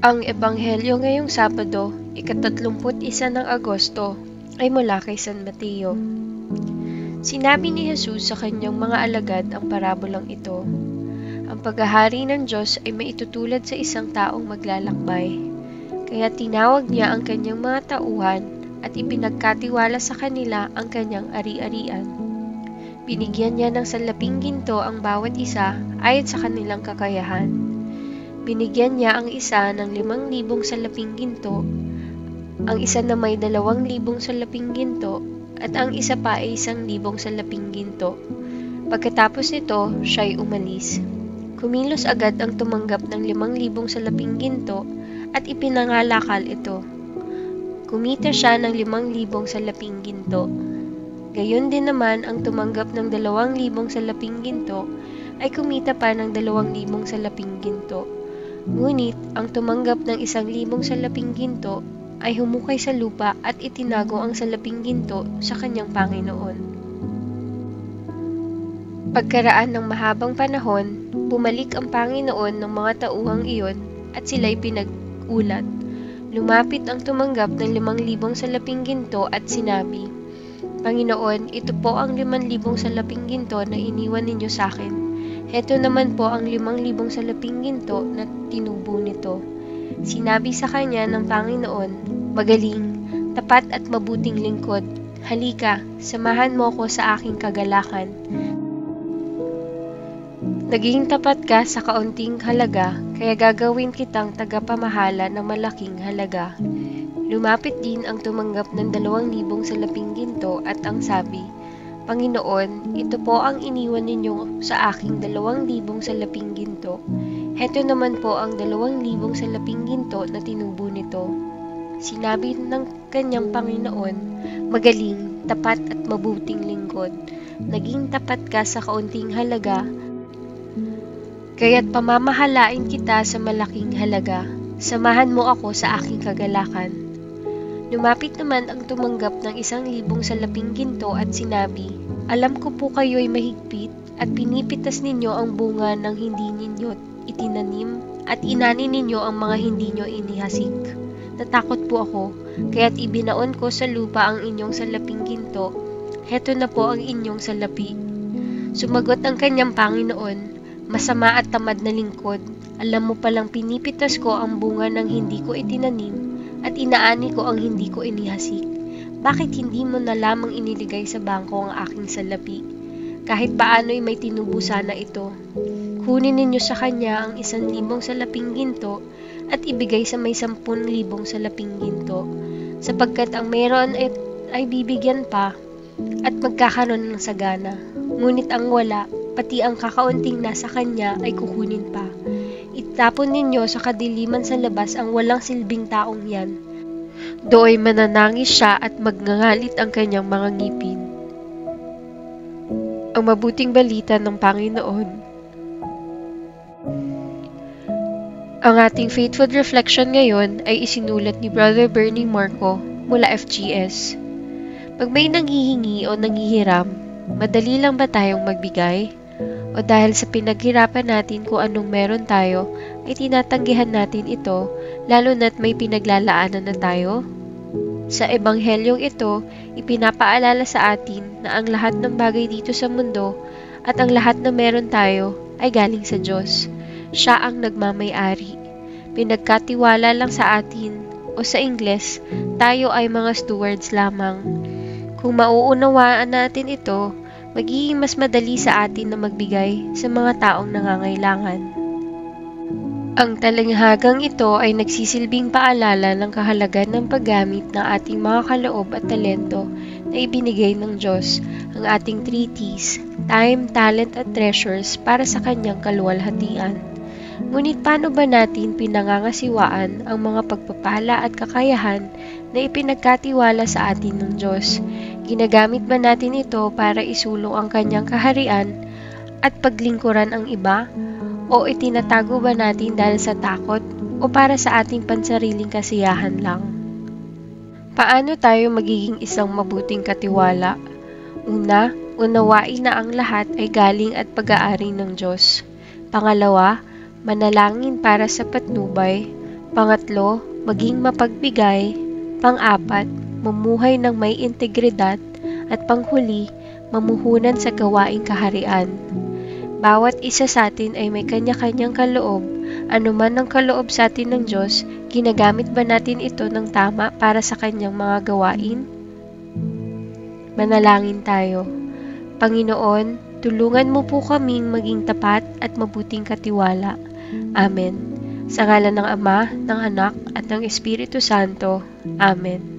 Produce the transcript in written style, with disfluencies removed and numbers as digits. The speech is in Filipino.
Ang ebanghelyo ngayong Sabado, ika-31 ng Agosto, ay mula kay San Mateo. Sinabi ni Jesus sa kanyang mga alagad ang parabolang ito. Ang paghahari ng Diyos ay maitutulad sa isang taong maglalakbay. Kaya tinawag niya ang kanyang mga tauhan at ipinagkatiwala sa kanila ang kanyang ari-arian. Binigyan niya ng salaping ginto ang bawat isa ayon sa kanilang kakayahan. Binigyan niya ang isa ng 5,000 salaping ginto, ang isa na may 2,000 salaping ginto, at ang isa pa ay 1,000 salaping ginto. Pagkatapos nito, siya'y umalis. Kumilos agad ang tumanggap ng 5,000 salaping ginto at ipinangalakal ito. Kumita siya ng 5,000 salaping ginto. Gayon din naman ang tumanggap ng 2,000 salaping ginto ay kumita pa ng 2,000 salaping ginto. Ngunit ang tumanggap ng 1,000 salaping ginto ay humukay sa lupa at itinago ang salaping ginto sa kanyang Panginoon. Pagkaraan ng mahabang panahon, bumalik ang Panginoon ng mga tauhang iyon at sila'y pinag-ulat. Lumapit ang tumanggap ng 5,000 salaping ginto at sinabi, "Panginoon, ito po ang 5,000 salaping ginto na iniwan ninyo sa akin. Heto naman po ang 5,000 salaping ginto na tinubo nito." Sinabi sa kanya ng Panginoon, "Magaling, tapat at mabuting lingkod. Halika, samahan mo ko sa aking kagalakan. Naging tapat ka sa kaunting halaga, kaya gagawin kitang tagapamahala ng malaking halaga." Lumapit din ang tumanggap ng 2,000 salaping ginto at ang sabi, "Panginoon, ito po ang iniwan ninyo sa aking 2,000 salaping ginto. Heto naman po ang 2,000 salaping ginto na tinubo nito." Sinabi ng kanyang Panginoon, "Magaling, tapat at mabuting lingkod. Naging tapat ka sa kaunting halaga, kaya't pamamahalain kita sa malaking halaga. Samahan mo ako sa aking kagalakan." Lumapit naman ang tumanggap ng 1,000 salaping ginto at sinabi, "Alam ko po kayo'y mahigpit at pinipitas ninyo ang bunga ng hindi ninyo itinanim at inani ninyo ang mga hindi nyo inihasik. Natakot po ako, kaya't ibinaon ko sa lupa ang inyong salaping ginto. Heto na po ang inyong salapi." Sumagot ang kanyang Panginoon, "Masama at tamad na lingkod. Alam mo palang pinipitas ko ang bunga ng hindi ko itinanim at inaani ko ang hindi ko inihasik. Bakit hindi mo na lamang iniligay sa bangko ang aking salapi? Kahit paano'y may tinubo sana ito. Kunin ninyo sa kanya ang 1,000 salaping ginto at ibigay sa may 10,000 salaping ginto, sapagkat ang mayroon ay bibigyan pa at magkakaroon ng sagana. Ngunit ang wala, pati ang kakaunting nasa kanya ay kukunin pa. Itapon ninyo sa kadiliman sa labas ang walang silbing taong yan. Dooy mananangis siya at magngangalit ang kanyang mga ngipin." Ang mabuting balita ng Panginoon. Ang ating faithful reflection ngayon ay isinulat ni Brother Bernie Marco mula FGS. Pag may nanghihingi o nanghihiram, madali lang ba tayong magbigay? O dahil sa pinaghirapan natin kung anong meron tayo, ay tinatanggihan natin ito, lalo na't may pinaglalaanan na tayo? Sa ebanghelyong ito, ipinapaalala sa atin na ang lahat ng bagay dito sa mundo at ang lahat na meron tayo ay galing sa Diyos. Siya ang nagmamay-ari. Pinagkatiwala lang sa atin, o sa Ingles, tayo ay mga stewards lamang. Kung mauunawaan natin ito, magiging mas madali sa atin na magbigay sa mga taong nangangailangan. Ang talinghagang ito ay nagsisilbing paalala ng kahalagahan ng paggamit ng ating mga kaloob at talento na ibinigay ng Diyos, ang ating 3 T's, time, talent at treasures para sa kanyang kaluwalhatian. Ngunit paano ba natin pinangangasiwaan ang mga pagpapala at kakayahan na ipinagkatiwala sa atin ng Diyos? Ginagamit ba natin ito para isulong ang kanyang kaharian at paglingkuran ang iba? O itinatago ba natin dahil sa takot o para sa ating pansariling kasiyahan lang? Paano tayo magiging isang mabuting katiwala? Una, unawain na ang lahat ay galing at pag-aari ng Diyos. Pangalawa, manalangin para sa patnubay. Pangatlo, maging mapagbigay. Pang-apat, mamuhay ng may integridad. At panghuli, mamuhunan sa gawaing kaharian. Bawat isa sa atin ay may kanya-kanyang kaloob. Ano man ang kaloob sa atin ng Diyos, ginagamit ba natin ito ng tama para sa kanyang mga gawain? Manalangin tayo. Panginoon, tulungan mo po kaming maging tapat at mabuting katiwala. Amen. Sa ngalan ng Ama, ng Anak, at ng Espiritu Santo. Amen.